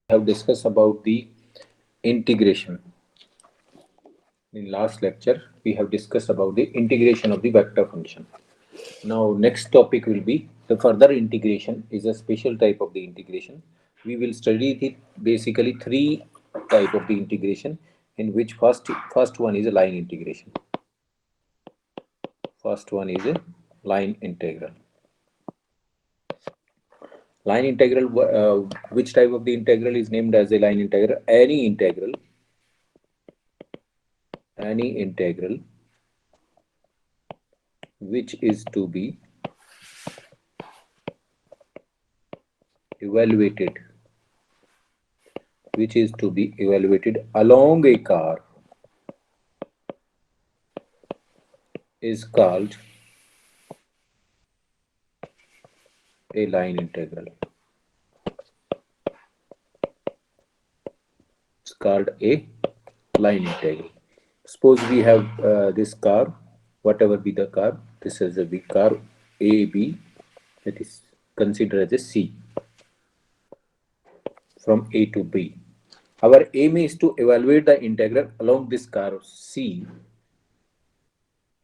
have discussed about the integration. In last lecture, we have discussed about the integration of the vector function. Now, next topic will be the further integration is a special type of the integration. We will study the basically three type of the integration, in which first one is a line integration. First one is a line integral. Line integral, which type of the integral is named as a line integral? Any integral which is to be evaluated along a curve is called a line integral. It's called a line integral. Suppose we have this curve, whatever be the curve, this is a big curve AB, that is considered as a C from A to B. Our aim is to evaluate the integral along this curve C.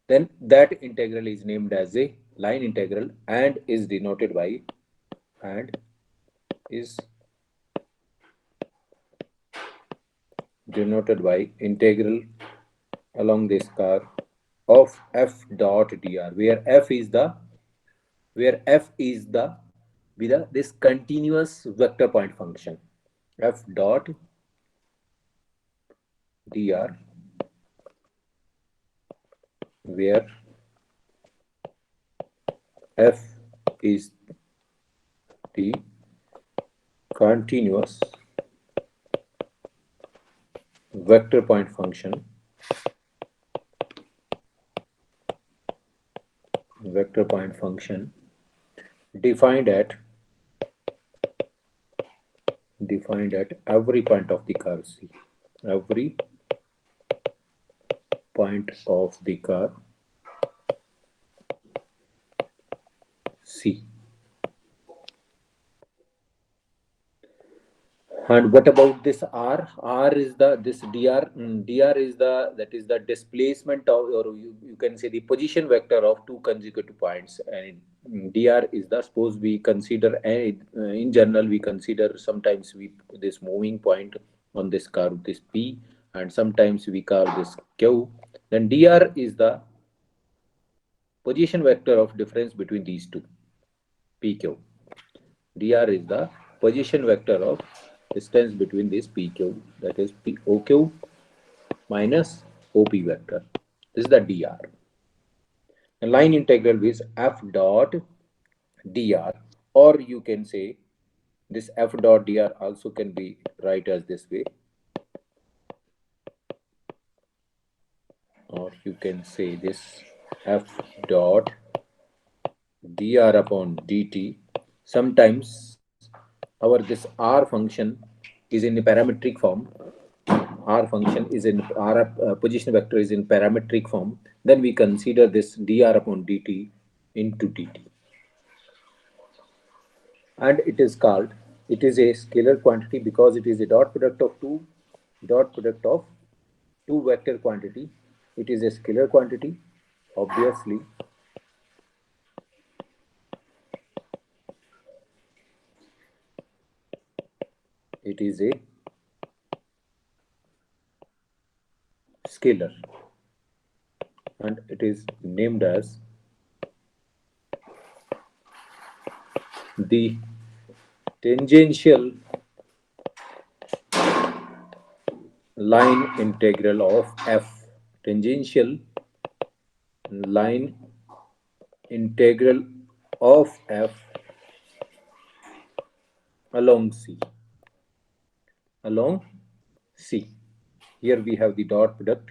Then that integral is named as a line integral and is denoted by integral along this curve of f dot dr, where f is this continuous vector point function f dot dr, where f is the continuous vector point function defined at every point of the curve C. Every point of the curve C. And what about this R? R is this dr. Dr is the displacement of, or you can say the position vector of two consecutive points. And dr is the, suppose we consider in general we consider sometimes this moving point on this curve, this P, and sometimes we call this Q. Then dr is the position vector of difference between these two, PQ. dr is the position vector of distance between this PQ, that is OQ minus OP vector. This is the dr. The line integral is f dot dr, or you can say this f dot dr also can be write as this way, or you can say this f dot dr upon dt. Sometimes our this r function is in a parametric form. R function is in R position vector is in parametric form. Then we consider this dr upon dt into dt, and it is a scalar quantity because it is a dot product of two vector quantity. It is a scalar quantity. Obviously, it is a scalar, and it is named as the tangential line integral of f. Tangential line integral of f along C. Here we have the dot product.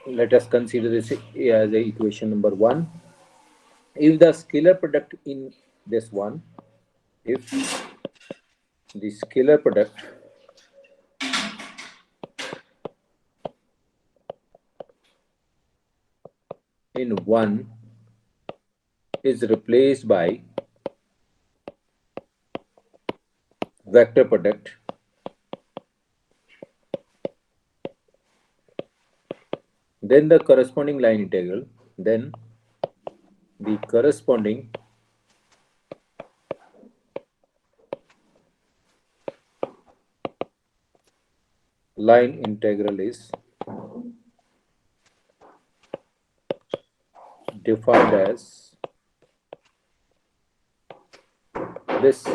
Let us consider this as a equation number 1. If the scalar product in this one, if the scalar product in 1 is replaced by vector product, then the corresponding line integral, then the corresponding line integral is defined as this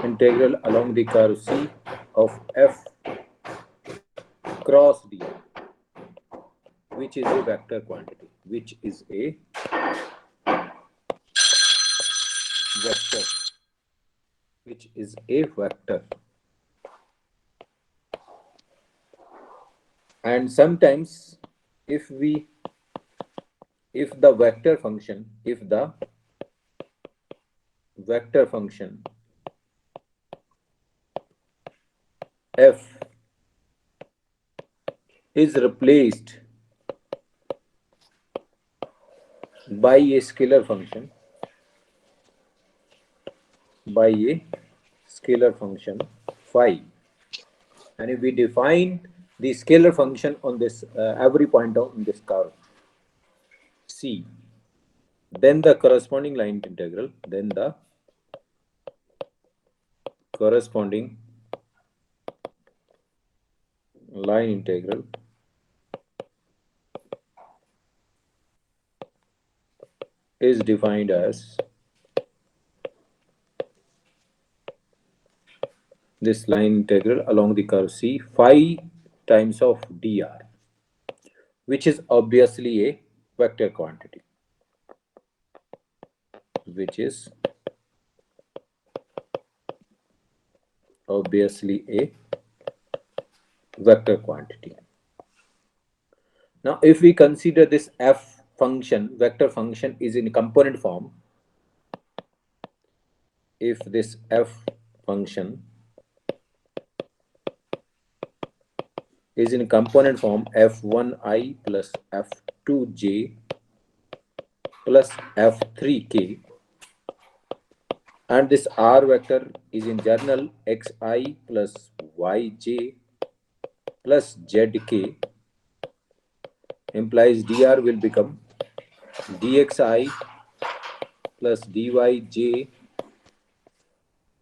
integral along the curve C of f cross dr, which is a vector quantity, which is a vector, which is a vector. And sometimes if the vector function, if the vector function f is replaced by a scalar function, phi, and if we define the scalar function on this every point on this curve C, then the corresponding line integral, is defined as this line integral along the curve C phi times of dr, which is obviously a vector quantity, which is obviously a vector quantity. Now, if we consider this f function, vector function, is in component form, if this f function is in component form f1i plus f2j plus f3k, and this r vector is in journal xi plus yj plus zk, implies dr will become dxi plus dyj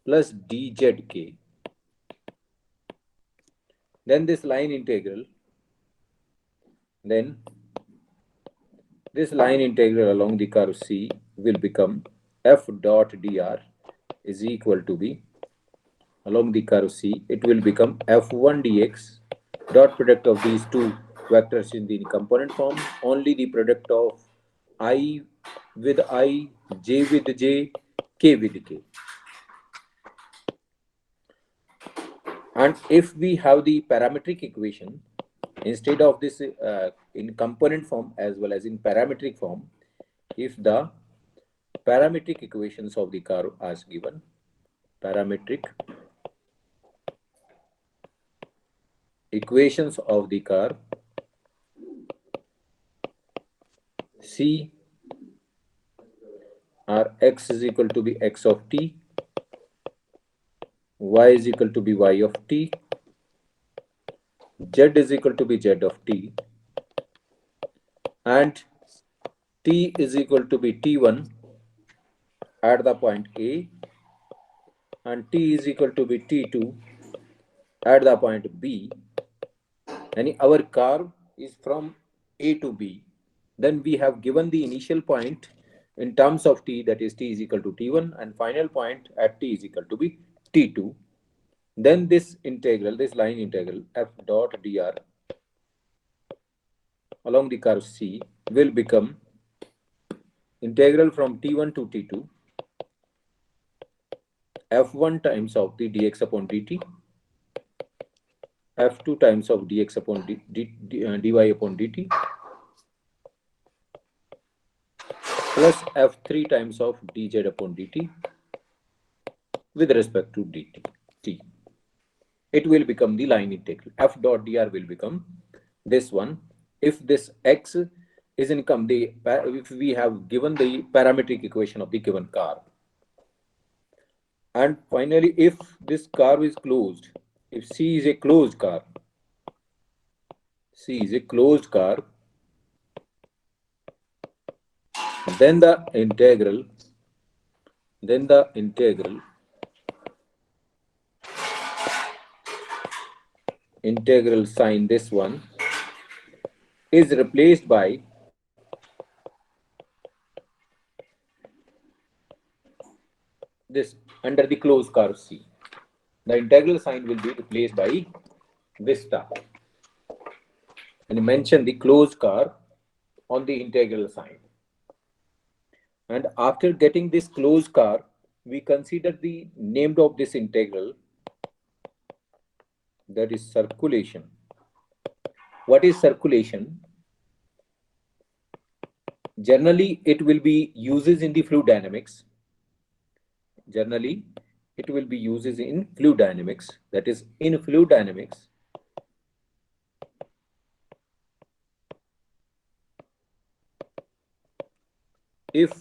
plus dzk. Then this line integral along the curve C will become f dot dr is equal to be, along the curve C, it will become f1 dx, dot product of these two vectors in the component form, only the product of I with I, j with j, k with k. And if we have the parametric equation, instead of this in component form as well as in parametric form, if the parametric equations of the curve are given, parametric equations of the curve C are x is equal to be x of t, y is equal to be y of t, z is equal to be z of t, and t is equal to be t1 at the point A, and t is equal to be t2 at the point B, and our curve is from A to B, then we have given the initial point in terms of t, that is t is equal to t1, and final point at t is equal to be t2. Then this integral, this line integral f dot dr along the curve C will become integral from t1 to t2 f1 times of the dx upon dt, f2 times of dx upon dy upon dt, plus f3 times of dz upon dt with respect to dt. It will become the line integral. F dot dr will become this one. If this x is in if we have given the parametric equation of the given curve, And finally, if this curve is closed, if C is a closed curve, C is a closed curve, then the integral, then the integral sign, this one, is replaced by this under the closed curve C. The integral sign will be replaced by this star. And mention the closed curve on the integral sign. And after getting this closed curve, we consider the name of this integral, that is circulation. What is circulation? Generally, it will be uses in the fluid dynamics. Generally, it will be uses in fluid dynamics. That is, in fluid dynamics, if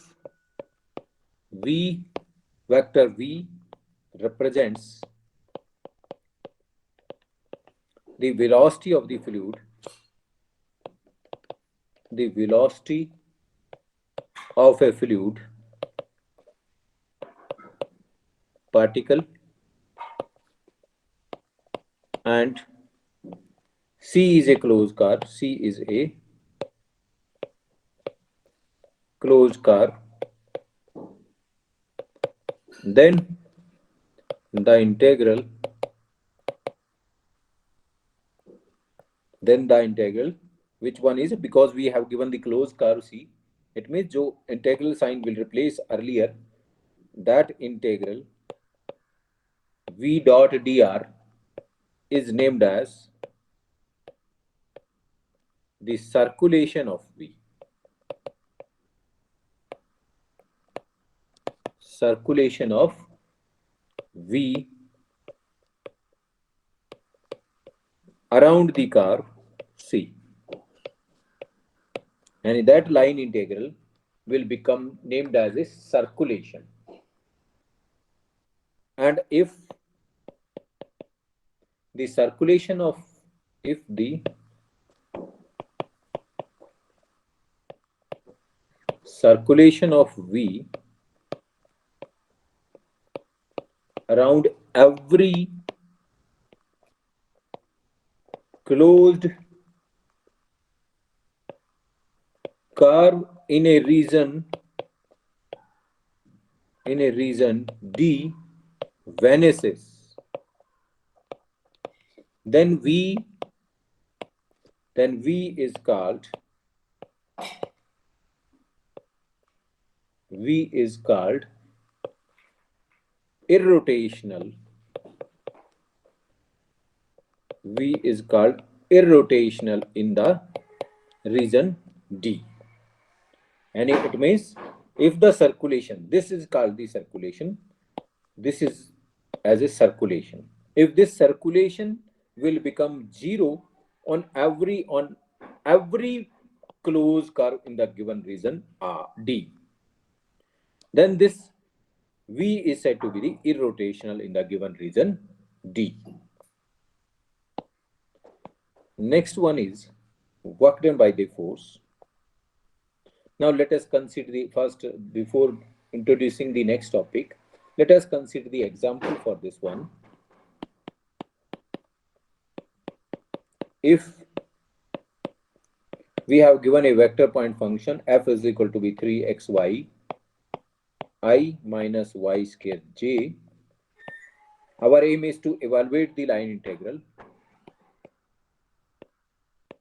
V, vector V, represents the velocity of the fluid, the velocity of a fluid particle, and C is a closed curve, C is a closed curve, then the integral, which one is, because we have given the closed curve C, it means जो integral sign will replace earlier, that integral V dot dr is named as the circulation of V. Circulation of V around the curve C. And that line integral will become named as a circulation. And if the circulation of, if the circulation of V around every closed curve in a region D vanishes, then V is called irrotational. V is called irrotational in the region D. And it means if the circulation, this is called the circulation, this is as a circulation. If this circulation will become zero on every closed curve in the given region D, then this V is said to be the irrotational in the given region D. Next one is work done by the force. Now let us consider the first, before introducing the next topic, let us consider the example for this one. If we have given a vector point function f is equal to be 3xy I minus y square j, our aim is to evaluate the line integral.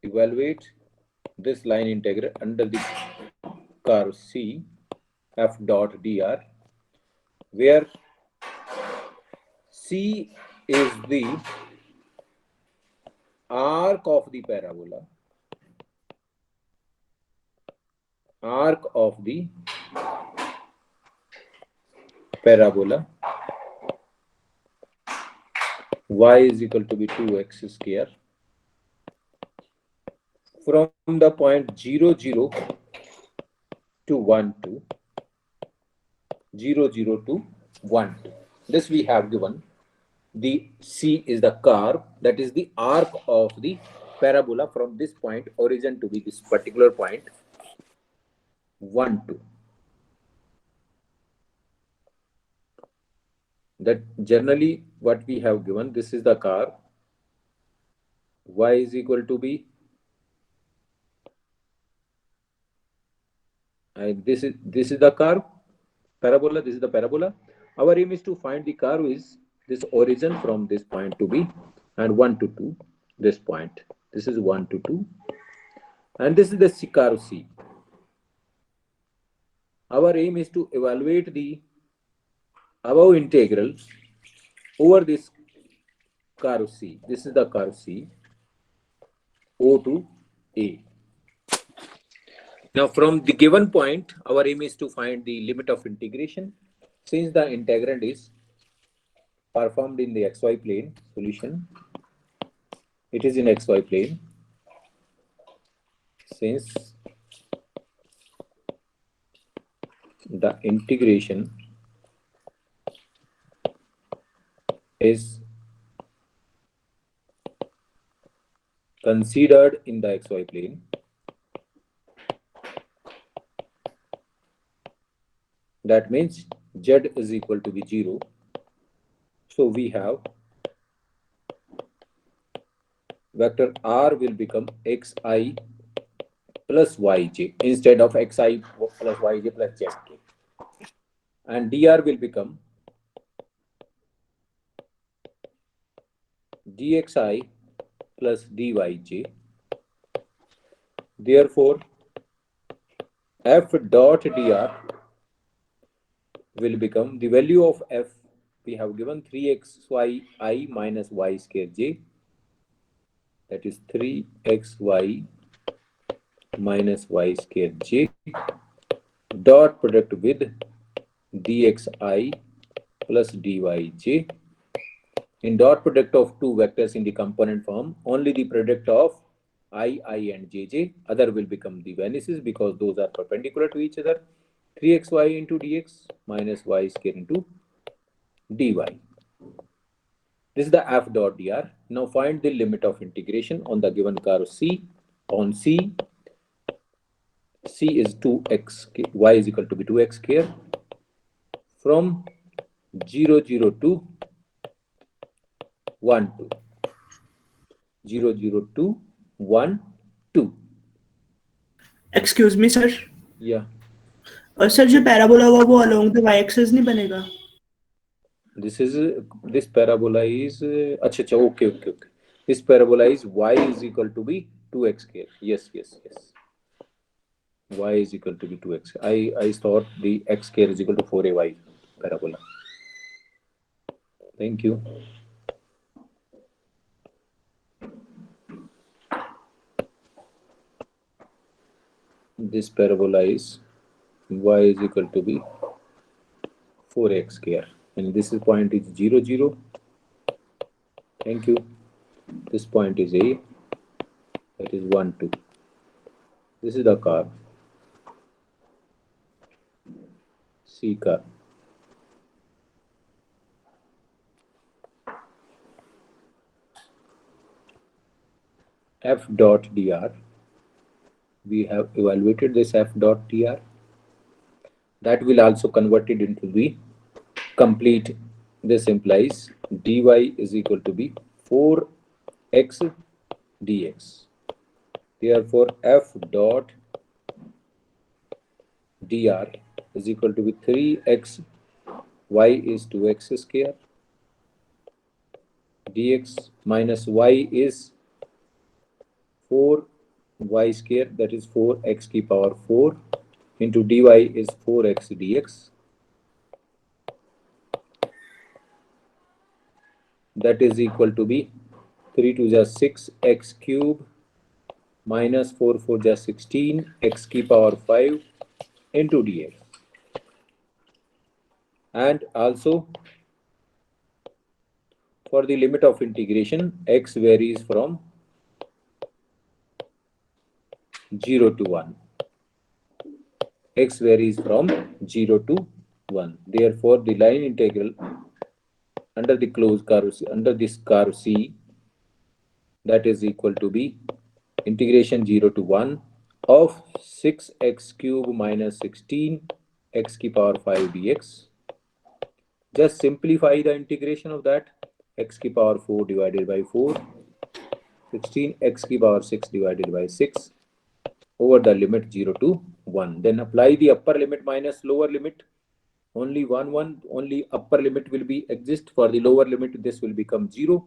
Evaluate this line integral under the curve C f dot dr, where C is the arc of the parabola, y is equal to be 2x square from the point 0, 0 to 1, 2, 0, 0 to 1, 2. This we have given. The C is the curve, that is the arc of the parabola from this point origin to be this particular point 1 2. That generally what we have given, this is the curve, y is equal to b, and this is the curve parabola, this is the parabola. Our aim is to find the curve is this origin from this point to be and 1 to 2, this point, this is 1 to 2, and this is the curve C. Our aim is to evaluate the above integral over this curve C. This is the curve C, O to A. Now from the given point, our aim is to find the limit of integration. Since the integrand is performed in the xy plane solution, it is in xy plane. Since the integration is considered in the xy plane, that means z is equal to be 0. So we have vector r will become xi plus yj instead of xi plus yj plus zk, and dr will become dxi plus dyj. Therefore, f dot dr will become the value of f. We have given 3xyi minus y square j, that is 3xy minus y square j dot product with dxi plus dyj. In dot product of two vectors in the component form, only the product of I and jj, other will become the vanishes because those are perpendicular to each other. 3xy into dx minus y square into dy. This is the f dot dr. Now find the limit of integration on the given curve C. On C, C is 2x, y is equal to be 2x square from 0 0 to 1 2. 0 0 2 1 2. Excuse me sir, Yeah. और sir जो parabola होगा वो along the Y axis नहीं बनेगा? This parabola is okay. This parabola is y is equal to be 2x square. Yes. Y is equal to be 2x. I thought the x square is equal to 4ay parabola. Thank you. This parabola is y is equal to be 4x square, and this point is 0 0. Thank you. This point is a, that is 1 2. This is the curve C curve. F dot dr, we have evaluated this f dot dr. That will also convert it into the complete. This implies dy is equal to be 4x dx. Therefore, f dot dr is equal to be 3x, y is 2x square, dx minus y is 4y square, that is 4x की power 4 into dy is 4x dx, that is equal to be 3 to the 6 x cube minus 4 4 the 16 x की power 5 into dx. And also for the limit of integration, x varies from 0 to 1. X varies from 0 to 1. Therefore, the line integral under the closed curve, under this curve C, that is equal to be integration 0 to 1 of 6x cube minus 16 x की power 5 dx. Just simplify the integration of that. X की power 4 divided by 4, 16 x की power 6 divided by 6 over the limit 0 to 1. Then apply the upper limit minus lower limit. Only only upper limit will be exist. For the lower limit, this will become 0.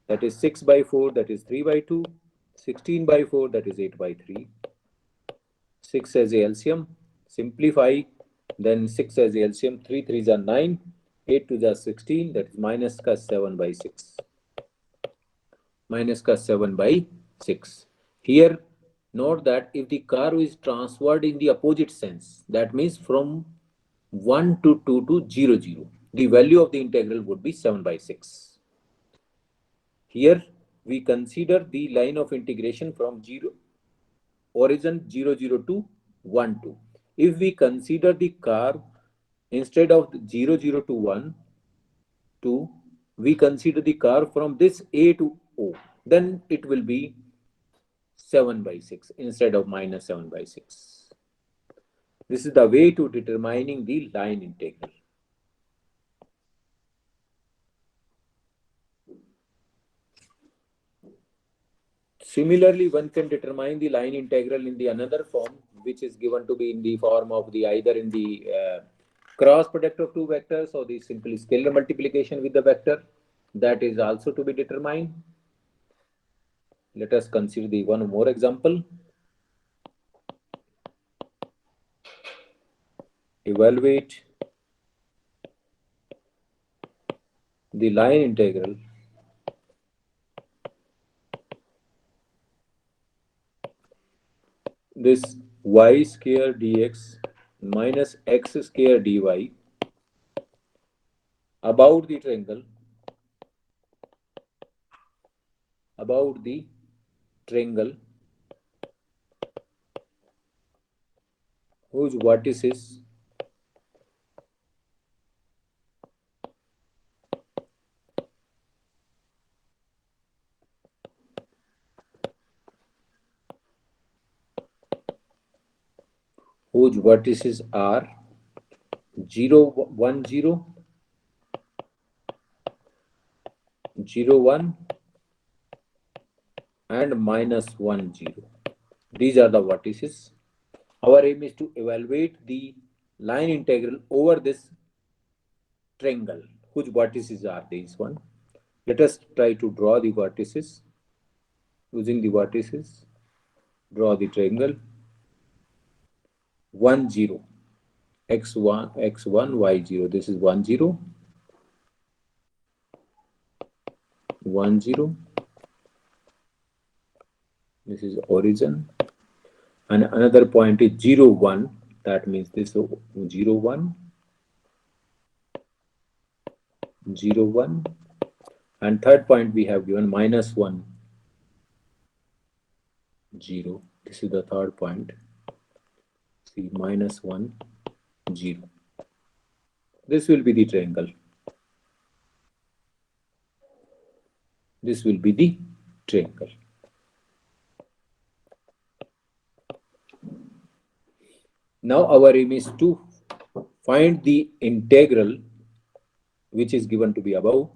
That is 6 by 4, that is 3 by 2. 16 by 4, that is 8 by 3. 6 as a LCM. Simplify. Then 6 as a LCM. 3 3s are 9. 8 2s are 16. That is minus ka 7 by 6. Minus ka 7 by 6. Here, note that if the curve is transferred in the opposite sense, that means from 1 to 2 to 0 0, the value of the integral would be 7 by 6. Here we consider the line of integration from origin 0 0 to 1 2. If we consider the curve instead of 0 0 to 1 2, we consider the curve from this A to O, then it will be 7 by 6 instead of minus 7 by 6. This is the way to determining the line integral. Similarly, one can determine the line integral in the another form, which is given to be in the form of the either in the cross product of two vectors or the simply scalar multiplication with the vector. That is also to be determined. Let us consider the one more example. Evaluate the line integral this y square dx minus x square dy about the triangle whose vertices are 0 1 0 0 1 and minus 1 0. These are the vertices. Our aim is to evaluate the line integral over this triangle. Whose vertices are these one? Let us try to draw the vertices. Using the vertices, draw the triangle 1 0 x1 y0. This is 1 0 1 0. This is origin, and another point is 0 1. That means this is 0 1 0 1, and third point we have given minus 1 0. This is the third point. See, minus 1 0. This will be the triangle. This will be the triangle. Now our aim is to find the integral which is given to be above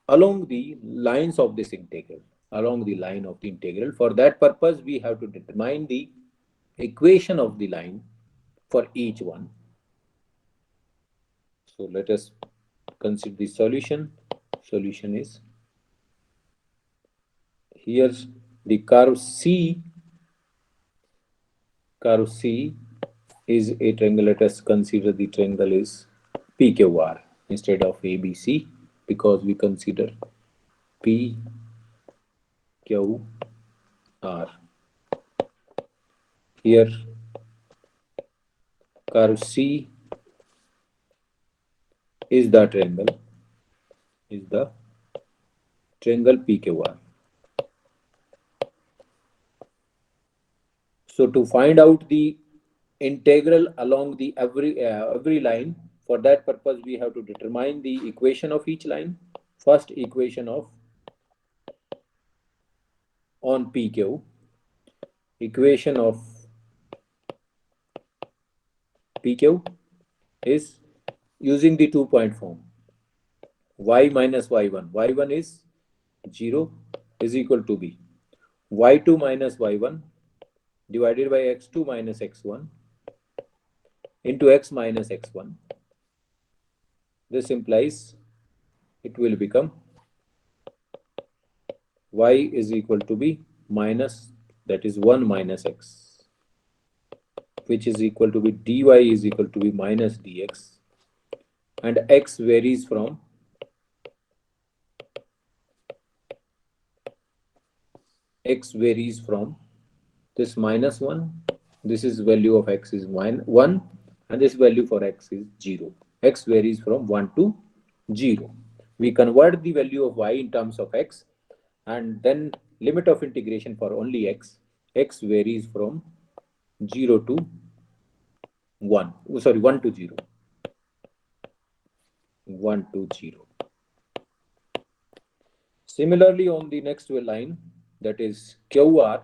along the lines of this integral, along the line of the integral. For that purpose, we have to determine the equation of the line for each one. So let us consider the solution. Solution is here the curve C is a triangle. Let us consider the triangle is PQR instead of ABC, because we consider PQR. Here curve C is the triangle PQR. So to find out the integral along the every line, for that purpose we have to determine the equation of each line. first equation of on PQ, equation of PQ is using the 2-point form. Y minus y1. Y1 is 0 is equal to B. Y2 minus y1 divided by x2 minus x1 into x minus x1. This implies it will become y is equal to b minus, that is 1 minus x, which is equal to be dy is equal to be minus dx, and x varies from this minus 1, this is value of x is 1, and this value for x is 0. X varies from 1 to 0. We convert the value of y in terms of x, and then limit of integration for only x. X varies from 0 to 1. Sorry, 1 to 0. 1 to 0. Similarly, on the next line, that is QR,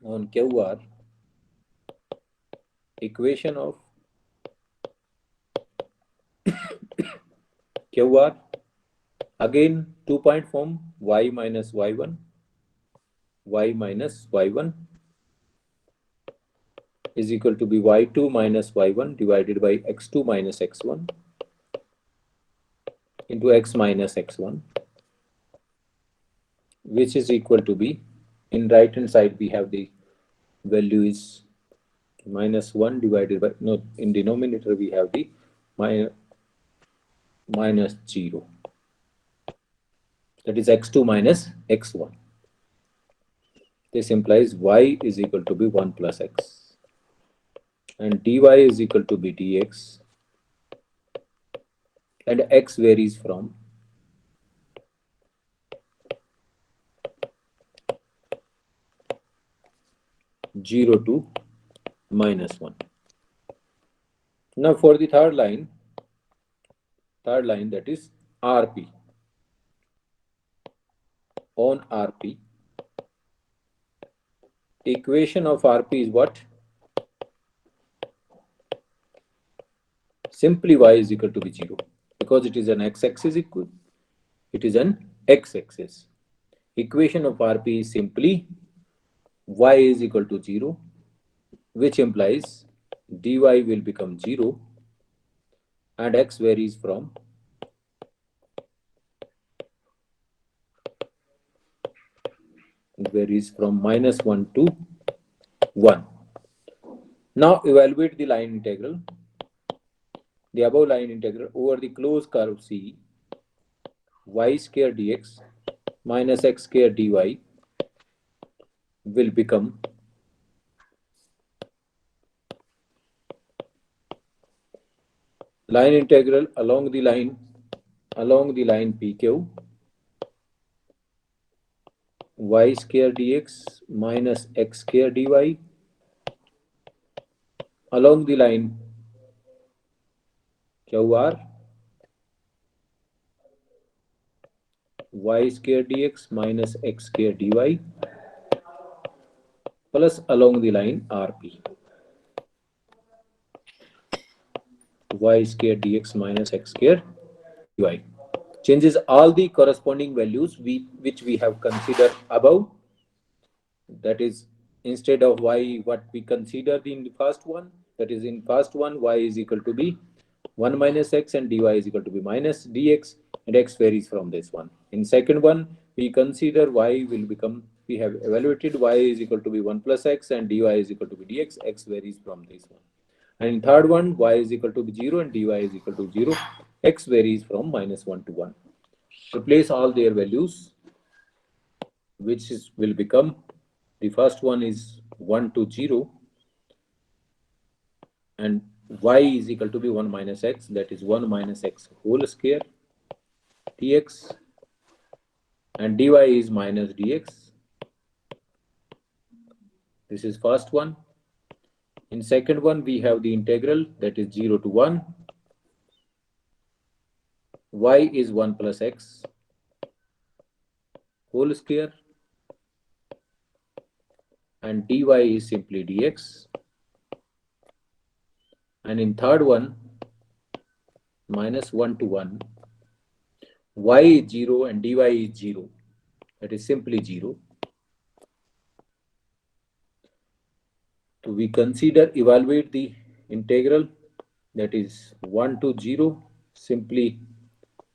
on QR, equation of QR, again 2-point form, y minus y1 is equal to be y2 minus y1 divided by x2 minus x1 into x minus x1, which is equal to be, in right hand side we have the value is minus 1 divided by, no, in denominator we have the minus 0, that is x2 minus x1. This implies y is equal to be 1 plus x, and dy is equal to be dx, and x varies from 0 to minus 1. Now for the third line, that is RP. On RP, equation of RP is what? Simply y is equal to be 0, because it is an x-axis equal. It is an x-axis. Equation of RP is simply y is equal to 0, which implies dy will become 0, and x varies from minus 1 to 1. Now evaluate the line integral. The above line integral over the closed curve C, y square dx minus x square dy will become line integral along the line PQ, y square dx minus x square dy along the line QR, y square dx minus x square dy plus along the line RP, y square dx minus x square dy. Changes all the corresponding values which we have considered above. That is, instead of y, what we considered in the first one, that is, in first one y is equal to be 1 minus x and dy is equal to be minus dx, and x varies from this one. In second one, we consider y will become, we have evaluated y is equal to be 1 plus x and dy is equal to be dx, x varies from this one. And in third one, y is equal to be 0 and dy is equal to 0, x varies from minus 1 to 1. Replace all their values, which will become, the first one is 1 to 0, and y is equal to be 1 minus x, that is 1 minus x whole square dx, and dy is minus dx. This is first one. In second one, we have the integral, that is 0 to 1, y is 1 plus x whole square, and dy is simply dx. And in third one, minus 1 to 1, y is 0 and dy is 0. That is simply 0. So we consider evaluate the integral, that is 1 to 0. Simply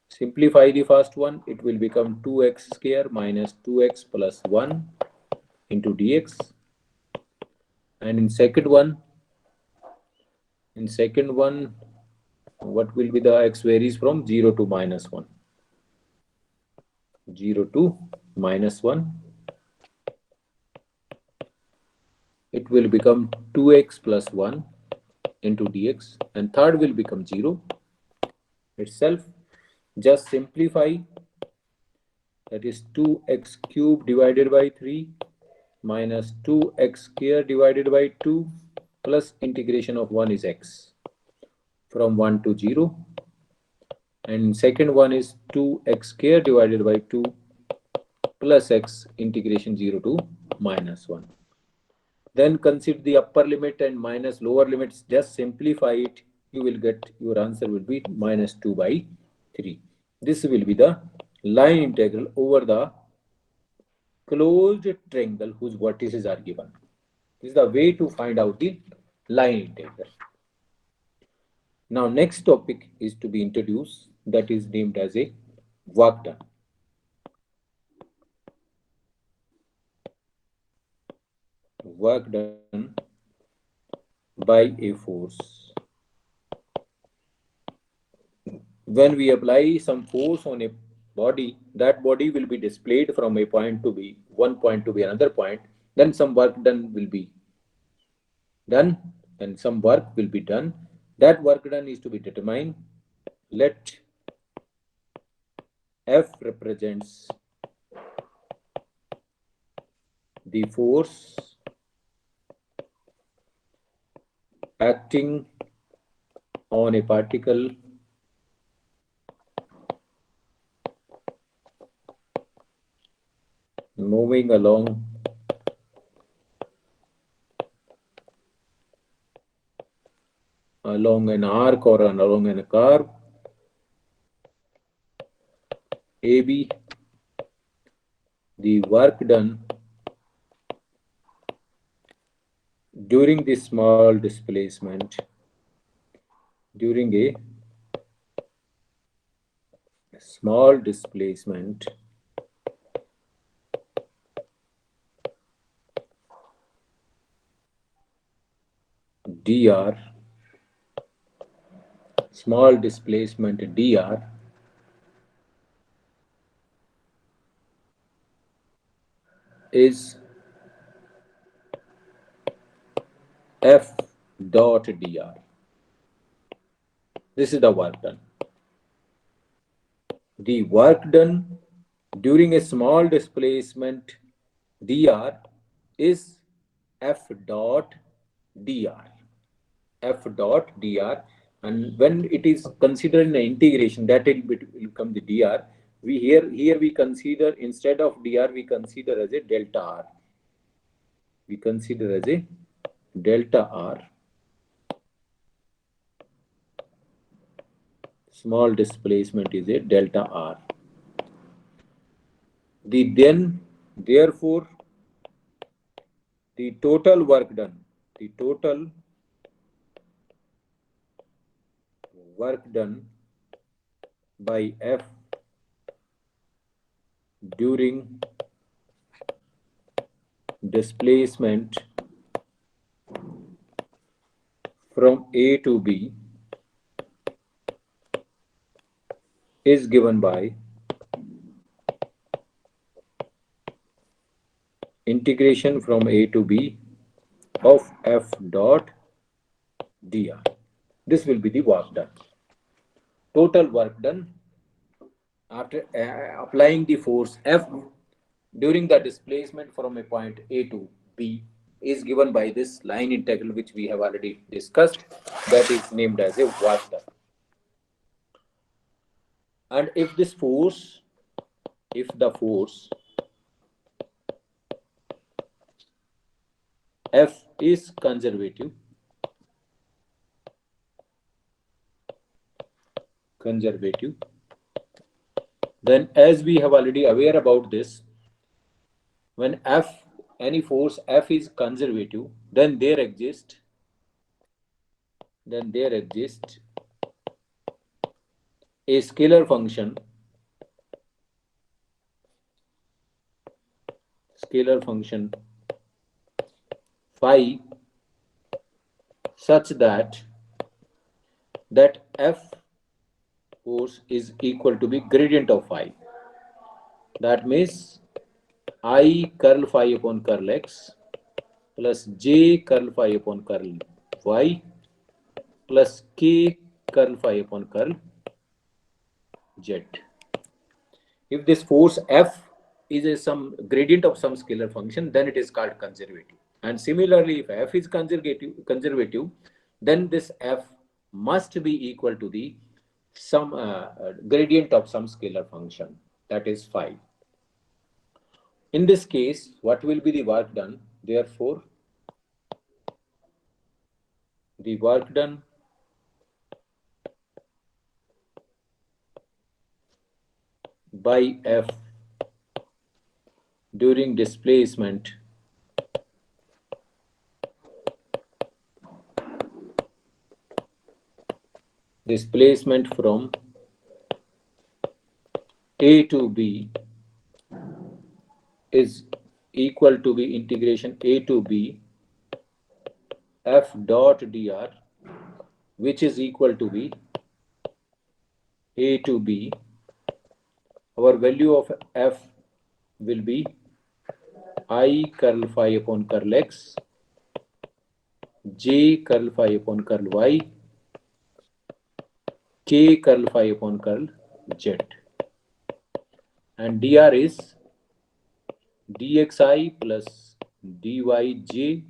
simplify the first one. It will become 2x square minus 2x plus 1 into dx. And in second one, what will be the x varies from 0 to minus 1. 0 to minus 1. It will become 2x plus 1 into dx, and third will become 0 itself. Just simplify, that is 2x cube divided by 3 minus 2x square divided by 2 plus integration of 1 is x from 1 to 0, and second one is 2x square divided by 2 plus x integration 0 to minus 1. Then consider the upper limit and minus lower limits. Just simplify it. You will get your answer will be minus 2 by 3. This will be the line integral over the closed triangle whose vertices are given. This is the way to find out the line integral. Now next topic is to be introduced, that is named as a work done. Work done by a force. When we apply some force on a body, that body will be displayed from a point to be one point to be another point. Then some work done will be done, and some work will be done. That work done is to be determined. Let F represents the force acting on a particle moving along an arc or along a curve AB. The work done during this small displacement, during a small displacement, dr, small displacement dr, is F dot dr. This is the work done. The work done during a small displacement dr is F dot dr. F dot dr, and when it is considered in the integration, that it will become the dr. We here we consider, instead of dr, we consider as a delta r. We consider as a delta r. Small displacement is a delta r. Therefore, the total work done, by F during displacement from A to B is given by integration from A to B of F dot dr. This will be the work done. Total work done after applying the force F during the displacement from a point A to B is given by this line integral, which we have already discussed, that is named as a work done. And if the force F is conservative, then as we have already aware about this, when any force F is conservative, then there exists a scalar function phi such that F force is equal to the gradient of phi. That means I curl phi upon curl x plus j curl phi upon curl y plus k curl phi upon curl z. If this force F is some gradient of some scalar function, then it is called conservative. And similarly, if F is conservative, then this F must be equal to the some gradient of some scalar function, that is phi. In this case, what will be the work done? Therefore, the work done by F during displacement from A to B is equal to the integration A to B F dot dr, which is equal to the A to B. Our value of F will be I curl phi upon curl x, j curl phi upon curl y, k curl phi upon curl z, and dr is dxi plus dyj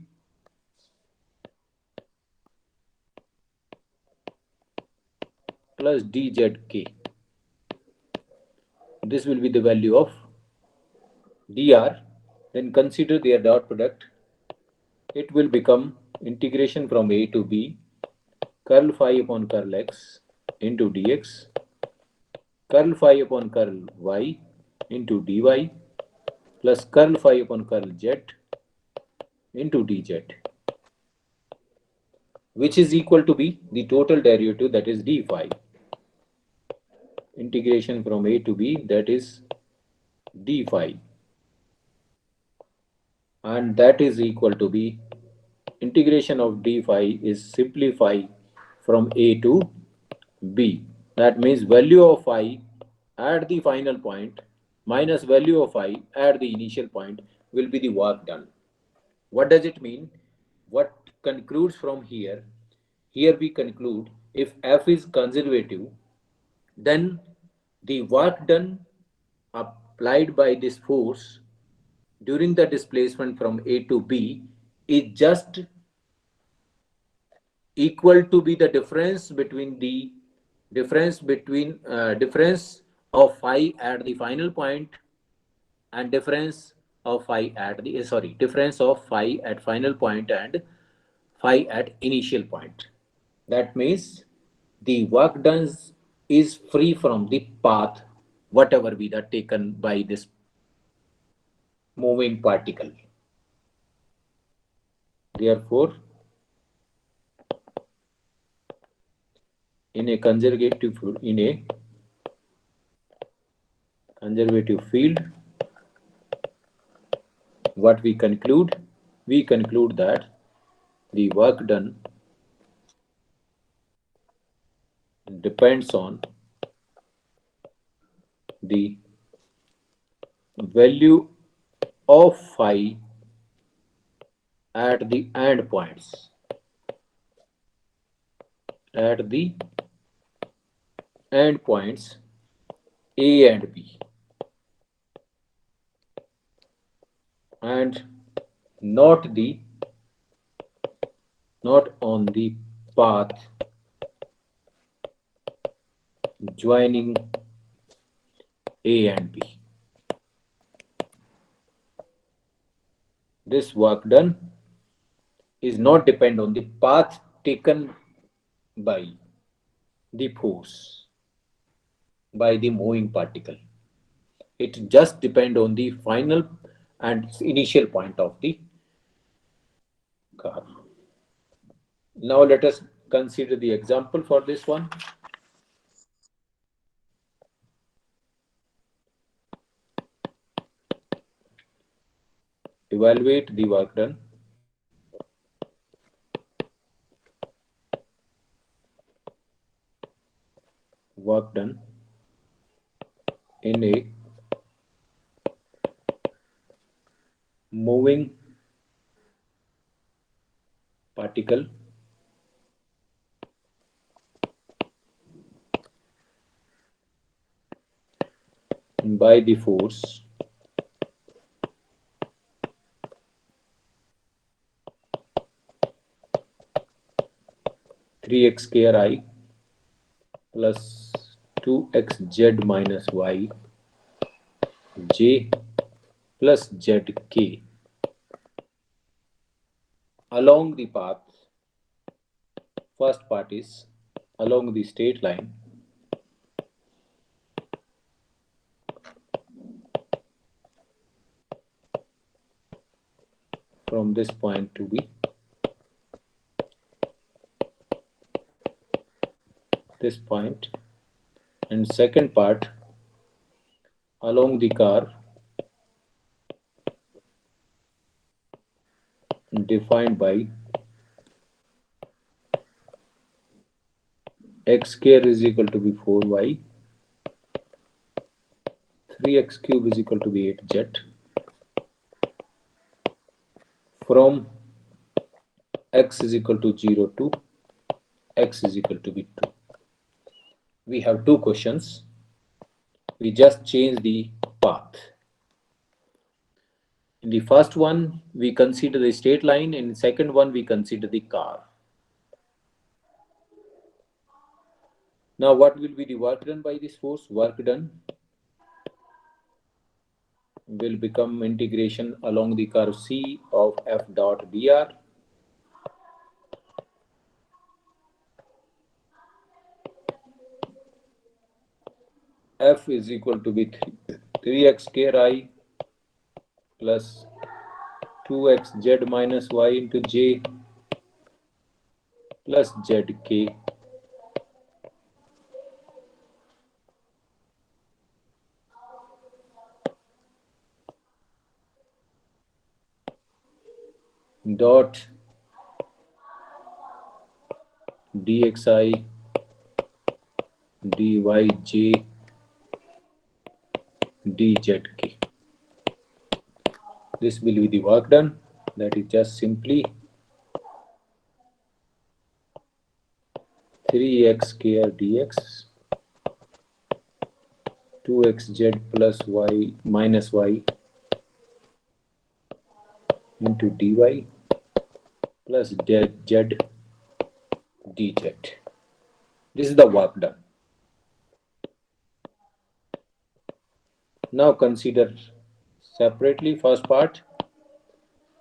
plus dzk. This will be the value of dr. Then consider their dot product. It will become integration from A to B curl phi upon curl x into dx curl phi upon curl y into dy plus curl phi upon curl z into dz, which is equal to be the total derivative, that is d phi. Integration from A to B, that is d phi, and that is equal to be integration of d phi is simply phi from A to B. That means value of phi at the final point minus value of phi at the initial point will be the work done. What does it mean? What concludes from here? Here we conclude if F is conservative, then the work done applied by this force during the displacement from A to B is just equal to be the difference of phi at the final point and difference of phi at final point and phi at initial point. That means the work done is free from the path whatever be that taken by this moving particle. Therefore, in a conservative field, what we conclude? We conclude that the work done depends on the value of phi at the end points. At the end points A and B, and not on the path joining A and B. This work done is not depend on the path taken by the force by the moving particle. It just depend on the final and initial point of the car. Now let us consider the example for this one. Evaluate the work done. Work done in a moving particle by the force three x square I plus 2xz minus y j plus zk along the path. First part is along the straight line from this point to be this point, and second part along the car defined by x square is equal to be 4y, 3x cube is equal to be 8z, from x is equal to 0 to x is equal to be 2. We have two questions. We just change the path. In the first one, we consider the straight line. In the second one, we consider the car. Now, what will be the work done by this force? Work done will become integration along the curve C of F dot dr. F is equal to be 3x square I plus 2xz minus y into j plus zk dot dxi dyj dzk. This will be the work done. That is just simply 3x square dx 2xz plus y minus y into dy plus z dz. This is the work done. Now consider separately first part,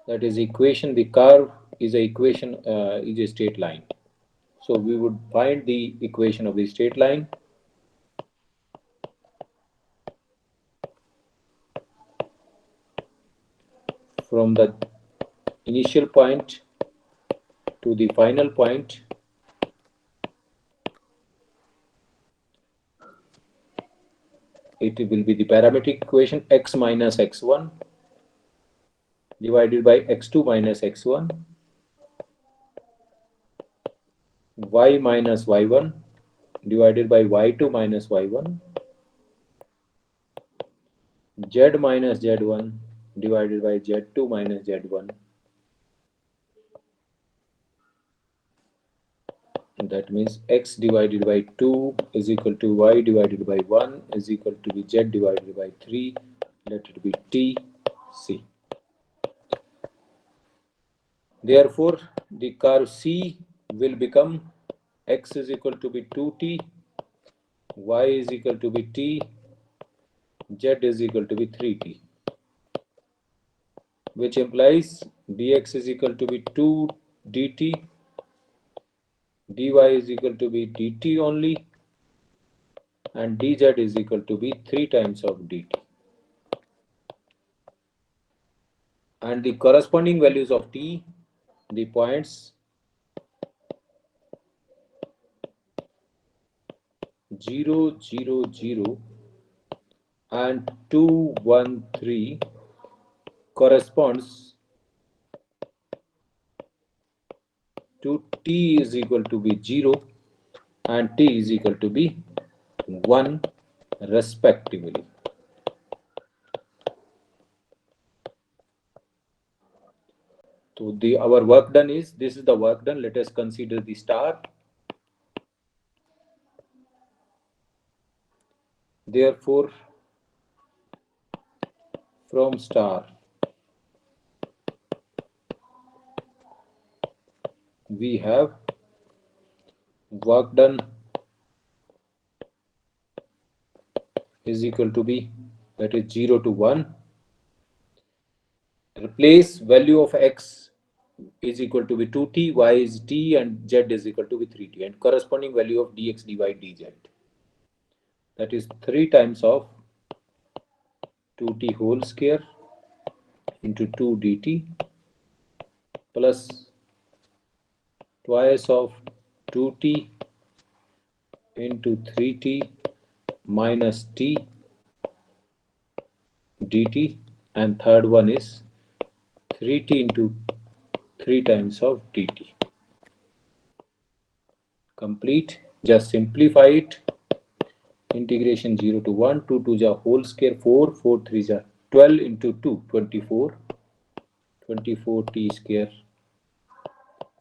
that is equation. The curve is a equation, is a straight line. So we would find the equation of the straight line. From the initial point to the final point, it will be the parametric equation x minus x1 divided by x2 minus x1, y minus y1 divided by y2 minus y1, z minus z1 divided by z2 minus z1. That means x divided by 2 is equal to y divided by 1 is equal to be z divided by 3. Let it be t c. Therefore, the curve C will become x is equal to be 2t, y is equal to be t, z is equal to be 3t, which implies dx is equal to be 2 dt, dy is equal to be dt only, and dz is equal to be 3 times of dt. And the corresponding values of t, the points 0, 0, 0 and 2, 1, 3 corresponds to t is equal to be 0 and t is equal to be 1 respectively. So our work done is, this is the work done. Let us consider the star. Therefore, from star we have work done is equal to be, that is 0 to 1. Replace value of x is equal to be 2t, y is t, and z is equal to be 3t, and corresponding value of dx, dy, dz. That is 3 times of 2t whole square into 2 dt plus twice of 2t into 3t minus t dt, and third one is 3t into 3 times of dt. Complete. Just simplify it. Integration 0 to 1, 2 to the whole square 4, 4 3 ja 12 into 2, 24, 24 t square.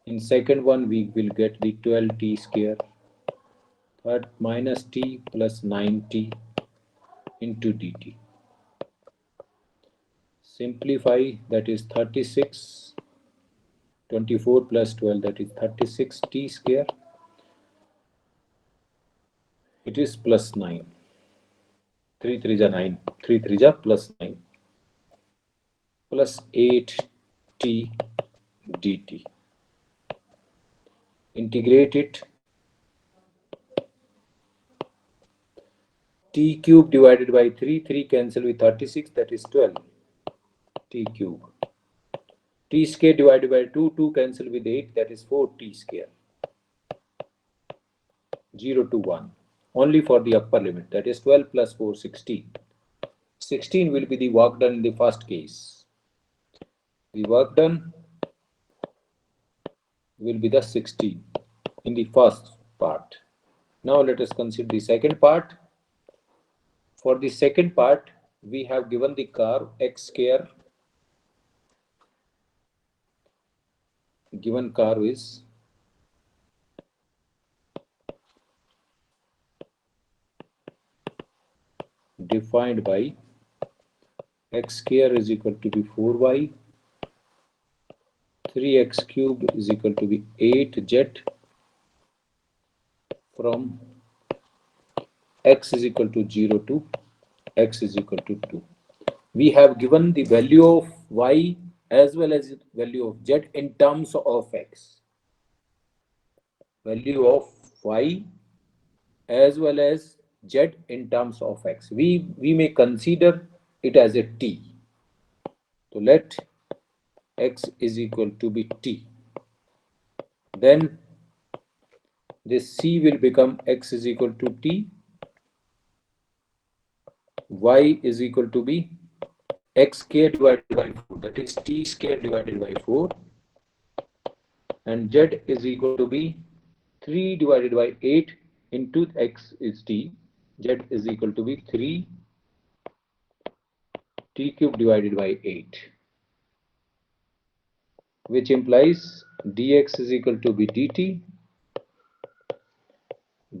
In second one we will get the 12t square. Third minus t plus 9t into dt. Simplify, that is 36, 24 plus 12, that is 36 t square. It is plus 9. 3 3 ja 9, 3 3 ja plus 9 plus 8t dt. Integrate it. T cube divided by 3, 3 cancel with 36, that is 12 t cube. T square divided by 2, 2 cancel with 8, that is 4 t square. 0 to 1. Only for the upper limit, that is 12 plus 4, 16. 16 will be the work done in the first case. The work done will be the 16 in the first part. Now let us consider the second part. For the second part, we have given the curve x square. Given curve is defined by x square is equal to be 4y, 3x cube is equal to be 8z from x is equal to 0 to x is equal to 2. We have given the value of y as well as value of z in terms of x. Value of y as well as z in terms of x. We may consider it as a t. So let x is equal to be t. Then this c will become x is equal to t, y is equal to be x square divided by 4, that is t square divided by 4, and z is equal to be 3 divided by 8 into x is t, z is equal to be 3 t cube divided by 8, which implies dx is equal to be dt,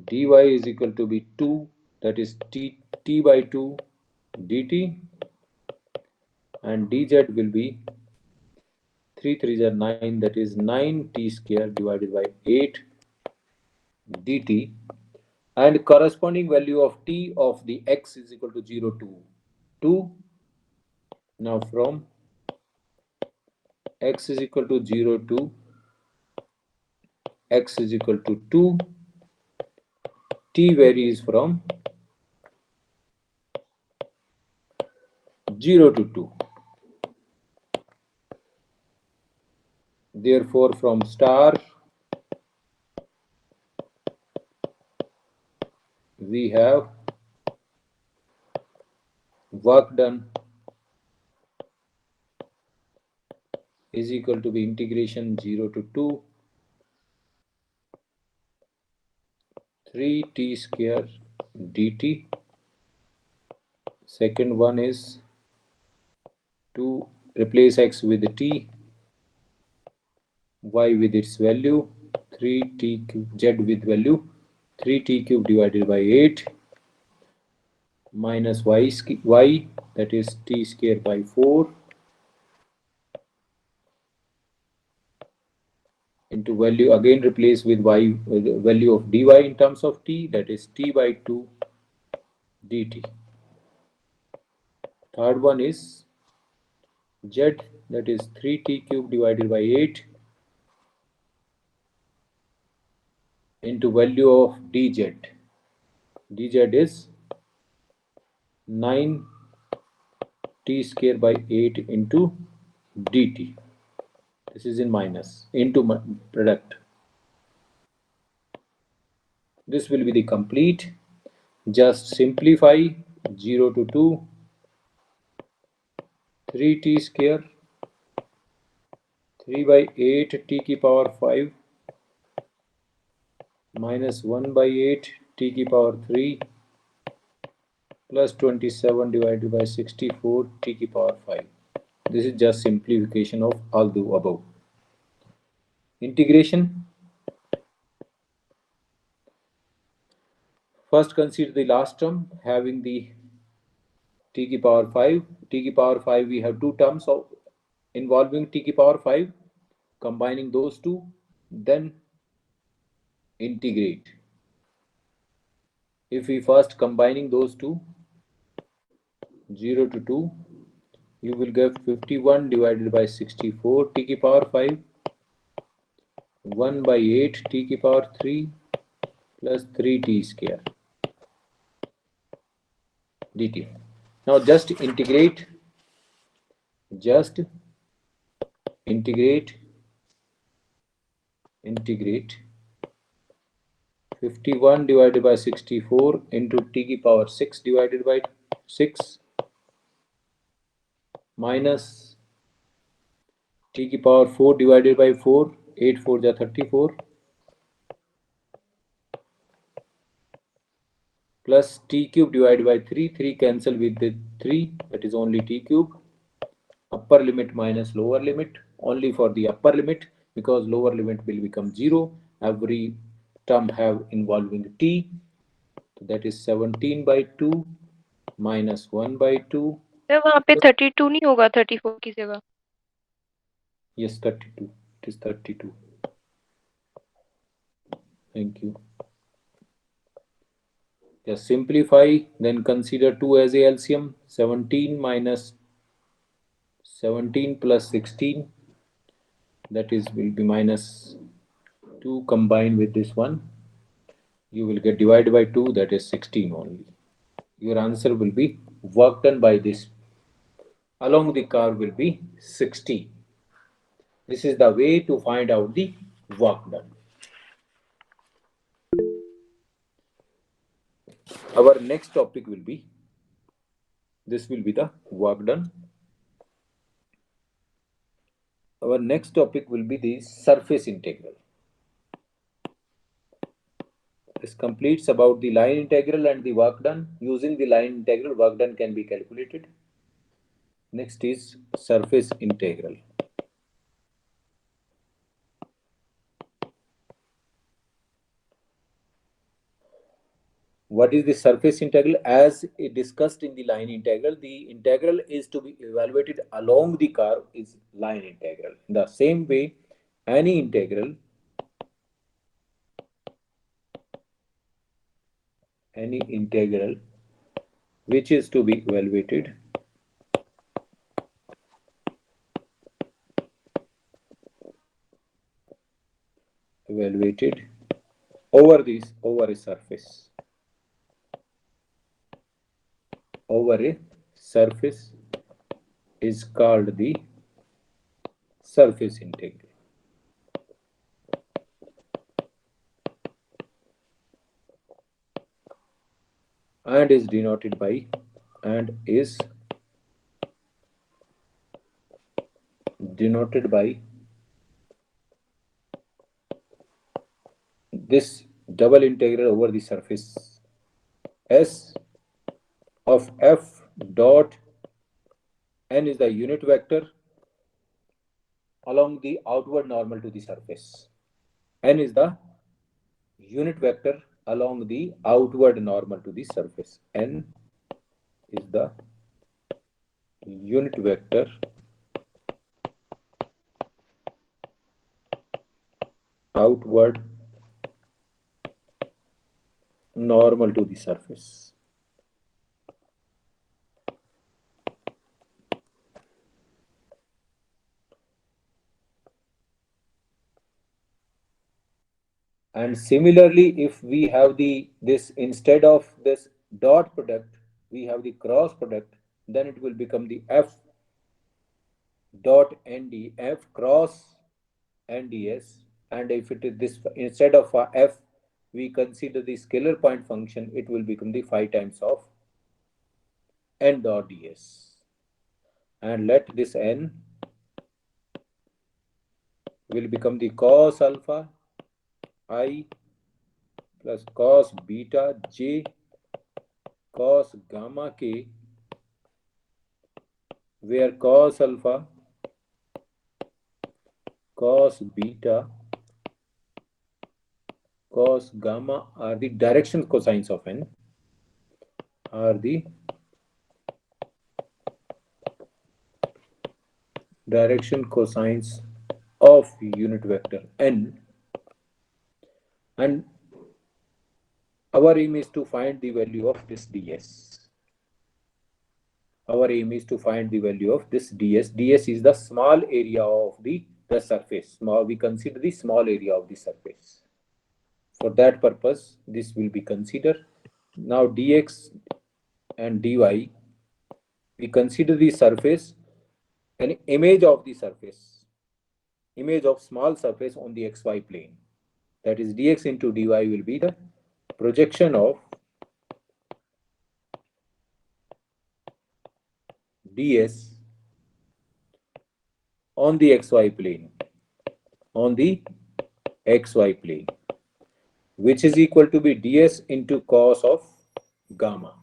dy is equal to be 2, that is t by 2 dt, and dz will be 3 3 are 9, that is 9 t square divided by 8 dt, and corresponding value of t of the x is equal to 0 to 2. Now from x is equal to 0 to x is equal to 2, t varies from 0 to 2. Therefore, from star we have work done is equal to be integration 0 to 2 3t square dt. Second one is to replace x with t, y with its value 3t cube, z with value 3t cube divided by 8 minus y that is t square by 4 into value again replace with y with the value of dy in terms of t, that is t by 2 dt. Third one is z, that is 3t cube divided by 8 into value of dz. Dz is 9 t square by 8 into dt. This is in minus into product. This will be the complete. Just simplify 0 to 2 3t square 3 by 8 t की power 5 minus 1 by 8 t की power 3 plus 27 divided by 64 t की power 5. This is just simplification of all the above. Integration. First consider the last term having the t की power 5. T की power 5 we have two terms of involving t की power 5. Combining those two, then integrate. If we first combining those two 0 to 2, you will get 51 divided by 64 t की power 5 1 by 8 t की power 3 plus 3t square dt. Now just integrate 51 divided by 64 into t की power 6 divided by 6 minus t की power 4 divided by 4 8 4 जा 34 plus t cube divided by 3 cancel with the 3, that is only t cube. Upper limit minus lower limit, only for the upper limit, because lower limit will become 0. Every term have involving t, so that is 17 by 2 minus 1 by 2. Sir वहाँ पे 32 नहीं होगा 34 की जगह? Yes, 32. It is 32. Thank you. Just simplify, then consider 2 as a LCM. 17 minus 17 plus 16, that is will be minus 2 combined with this one. You will get divided by 2, that is 16 only. Your answer will be work done by this along the curve will be 60. This is the way to find out the work done. Our next topic will be, this will be the work done. Our next topic will be the surface integral. This completes about the line integral and the work done. Using the line integral, work done can be calculated. Next is surface integral. What is the surface integral? As discussed in the line integral, the integral is to be evaluated along the curve is line integral. In the same way, any integral which is to be evaluated situated over a surface. Over a surface is called the surface integral. And is denoted by this double integral over the surface S of f dot n is the unit vector along the outward normal to the surface. N is the unit vector along the outward normal to the surface. N is the unit vector outward normal to the surface. And similarly, if we have this instead of this dot product, we have the cross product, then it will become the f dot nd, f cross nds. And if it is this, instead of f, we consider the scalar point function, it will become the 5 times of n dot ds. And let this n will become the cos alpha I plus cos beta j cos gamma k, where cos alpha, cos beta, cos gamma are the direction cosines of n, are the direction cosines of unit vector n. And our aim is to find the value of this ds. Our aim is to find the value of this ds. ds is the small area of the surface. We consider the small area of the surface. For that purpose, this will be considered. Now dx and dy, we consider the surface, an image of the surface, image of small surface on the xy plane. That is, dx into dy will be the projection of ds on the xy plane, which is equal to be ds into cos of gamma,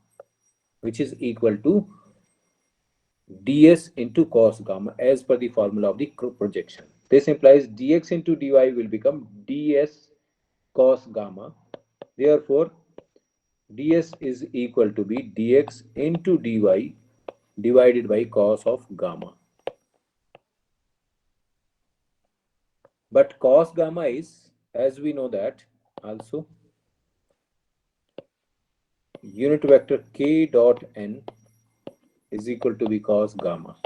which is equal to ds into cos gamma as per the formula of the projection. This implies dx into dy will become ds cos gamma. Therefore, ds is equal to be dx into dy divided by cos of gamma. But cos gamma is, as we know that, also unit vector k dot n is equal to be cos gamma.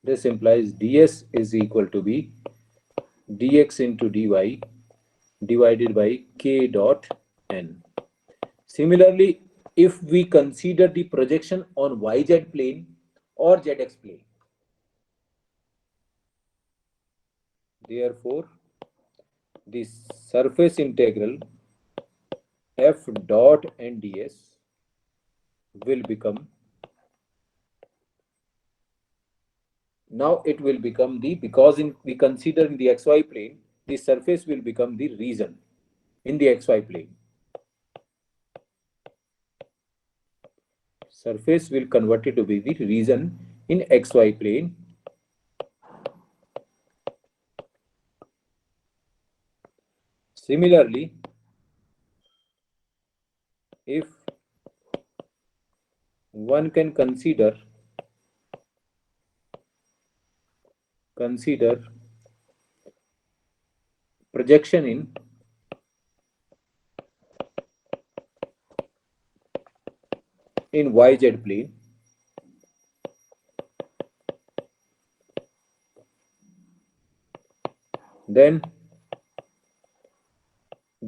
This implies ds is equal to be dx into dy divided by k dot n. Similarly, if we consider the projection on yz plane or zx plane, therefore the surface integral f dot nds will become, now it will become the, because we consider in the xy plane, the surface will become the region in the xy plane. Surface will convert it to be the region in xy plane. Similarly, if one can consider projection in yz plane, then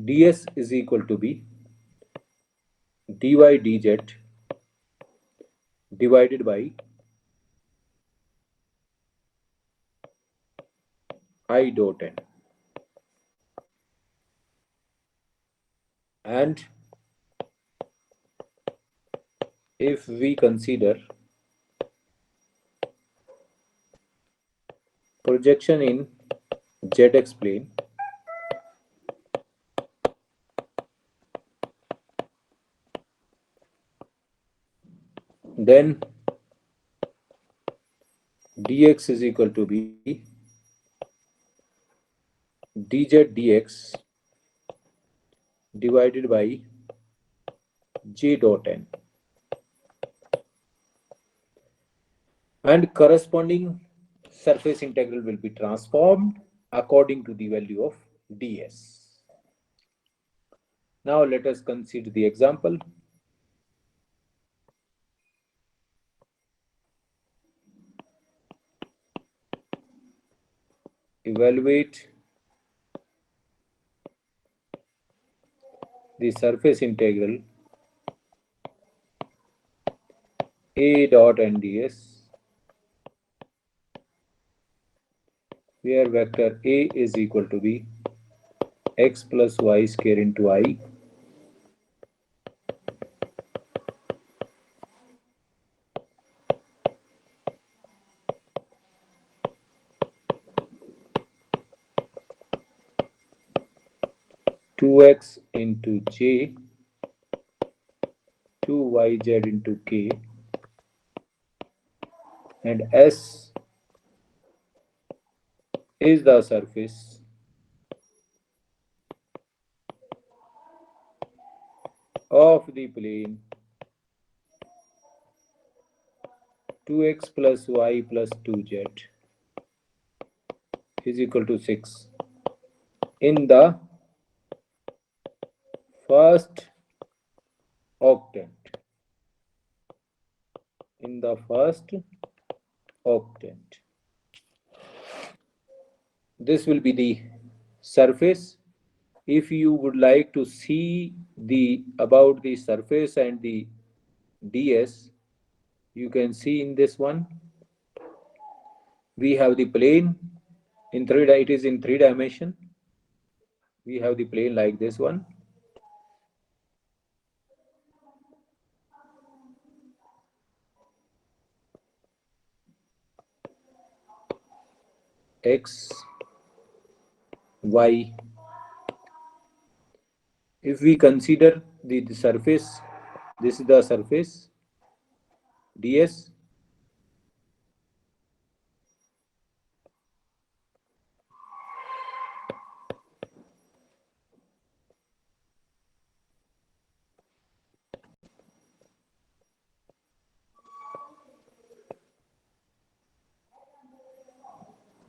ds is equal to be dy dz divided by I dot n. And if we consider projection in zx plane, then dx is equal to be dz dx divided by j dot n, and corresponding surface integral will be transformed according to the value of ds. Now let us consider the example. Evaluate the surface integral a dot nds, where vector a is equal to be x plus y square into I 2x into j 2yz into k, and S is the surface of the plane 2x plus y plus 2z is equal to 6 in the first octant. In the first octant, this will be the surface. If you would like to see the about the surface and the ds, you can see in this one. We have the plane in it is in 3 dimension. We have the plane like this one. X, Y. If we consider the surface, this is the surface ds.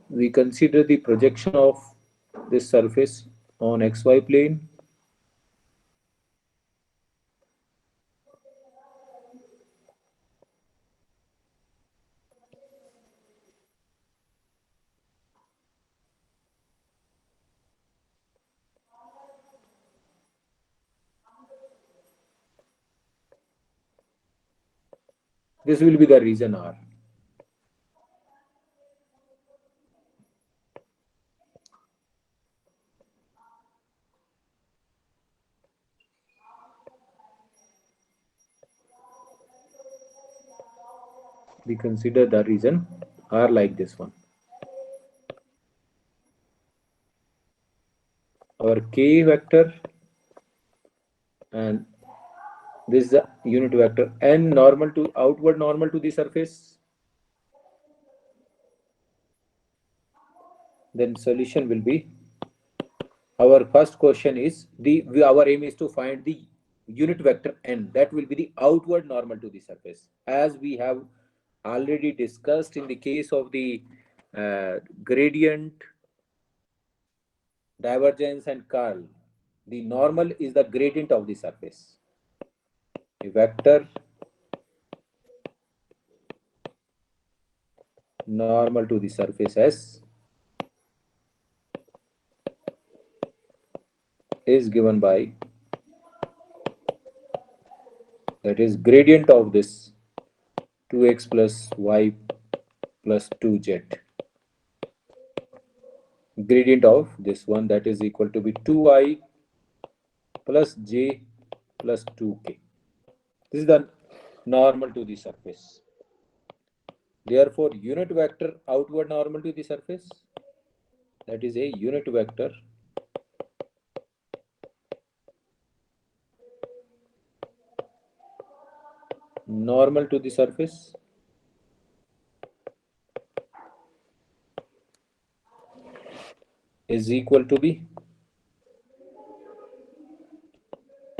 We consider the projection of this surface on xy plane. This will be the region R. We consider the region R like this one. Our k vector, and this is the unit vector n normal to outward normal to the surface. Then solution will be, our first question is our aim is to find the unit vector n that will be the outward normal to the surface. As we have already discussed in the case of the gradient, divergence and curl, the normal is the gradient of the surface. A vector normal to the surface S is given by, that is gradient of this 2x plus y plus 2z. Gradient of this one, that is equal to be 2I plus j plus 2k. This is the normal to the surface. Therefore, unit vector outward normal to the surface, that is a unit vector normal to the surface is equal to be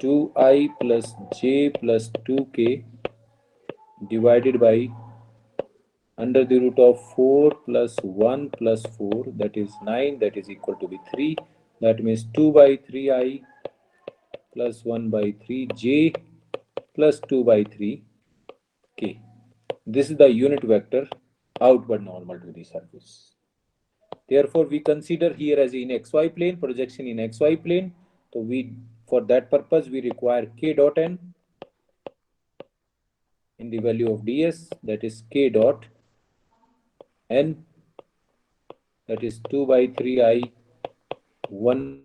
2I plus j plus 2k divided by under the root of 4 plus 1 plus 4, that is 9, that is equal to be 3. That means 2 by 3I plus 1 by 3j plus 2 by 3k. This is the unit vector outward normal to the surface. Therefore, we consider here as in xy plane, projection in xy plane. So for that purpose, we require k dot n in the value of ds, that is k dot n, that is 2 by 3I 1